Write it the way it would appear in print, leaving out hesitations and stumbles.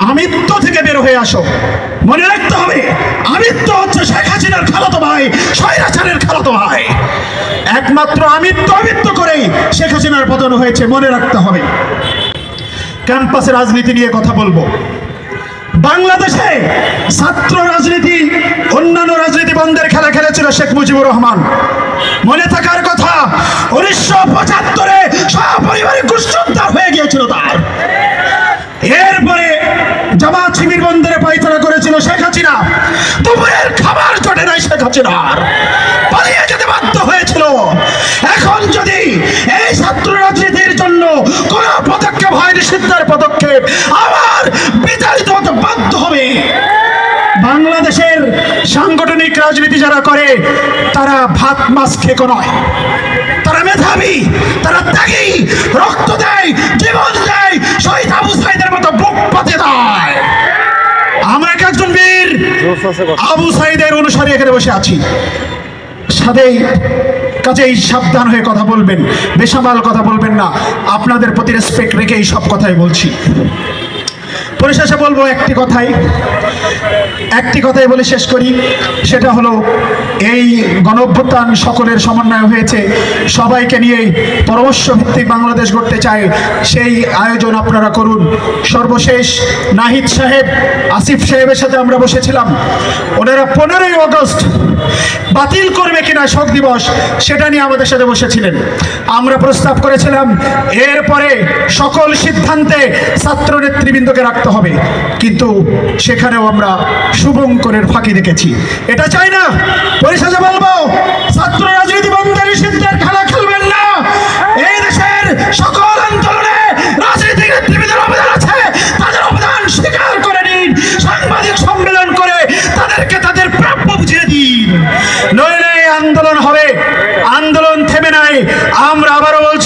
আমিত্ব থেকে বের হয়ে আসো। মনে রাখতে হবে, আমিত্ব হচ্ছে শেখ হাসিনার খালাতো ভাই, স্বৈরাচারের খালাতো ভাই। একমাত্র আমিত্ব করেই শেখ হাসিনার পতন হয়েছে, মনে রাখতে হবে। ক্যাম্পাসে রাজনীতি নিয়ে কথা বলবো। বাংলাদেশে ছাত্র রাজনীতি, অন্যান্য রাজনীতি বন্ধের খেলা খেলেছিল শেখ মুজিবুর রহমান। মনে থাকার কথা, 1975-এ সপরিবারে কুসংস্কার হয়ে গিয়েছিল তার। এরপরে জামাত শিবির বন্ধের পায়তারা করেছিল শেখ হাসিনা। দুপুরের খাবার জোটে নাই শেখ হাসিনার, পালিয়ে যেতে বাধ্য হয়েছিল। এখন যদি এই ছাত্র রাজনীতির জন্য কোন পদক্ষেপ হয়, নিষিদ্ধের পদক্ষেপ, আবার বিতাড়িত হতে বাধ্য হবে। বাংলাদেশের সাংগঠনিক রাজনীতি যারা করে তারা ভাত মাছ খেকো নয়, তারা মেধাবী, তারা ত্যাগী, রক্ত দেয়, জীবন দেয়, শহীদ আবু সাইদের মতো বুক পাতে দেয়। আমরা একজন বীর আবু সাইদের অনুসারী এখানে বসে আছি। সাথেই কাজেই সাবধান হয়ে কথা বলবেন, বেসামাল কথা বলবেন না। আপনাদের প্রতি রেসপেক্ট রেখে এই সব কথাই বলছি। পরিশেষে বলবো একটি কথাই বলে শেষ করি, সেটা হলো এই গণঅভ্যুত্থান সকলের সমন্বয় হয়েছে, সবাইকে নিয়েই পরামর্শ ভিত্তিক বাংলাদেশ গড়তে চায়, সেই আয়োজন আপনারা করুন। সর্বশেষ নাহিদ সাহেব, আসিফ সাহেবের সাথে আমরা বসেছিলাম, ওনারা 15ই আগস্ট বাতিল করবে কিনা শোক দিবস, সেটা নিয়ে আমাদের সাথে বসেছিলেন। আমরা প্রস্তাব করেছিলাম এরপরে সকল সিদ্ধান্তে ছাত্র নেতৃবৃন্দকে রাখতে হবে, কিন্তু সেখানেও আমরা শুভঙ্করের ফাঁকি দেখেছি। এটা চাই না। পরিশেষে বলবো, ছাত্র রাজনীতি বন্ধের নিষিদ্ধের খেলা খেলবেন না। এই দেশের সকল আন্দোলনে রাজনীতিক নেতৃবৃন্দের অবদান আছে, তাদের অবদান স্বীকার করে নিন, সাংবাদিক সম্মেলন করে তাদেরকে তাদের প্রাপ্য বুঝিয়ে দিন। নইলে আন্দোলন হবে, আন্দোলন থেমে নাই। আমরা আবারও বলছি,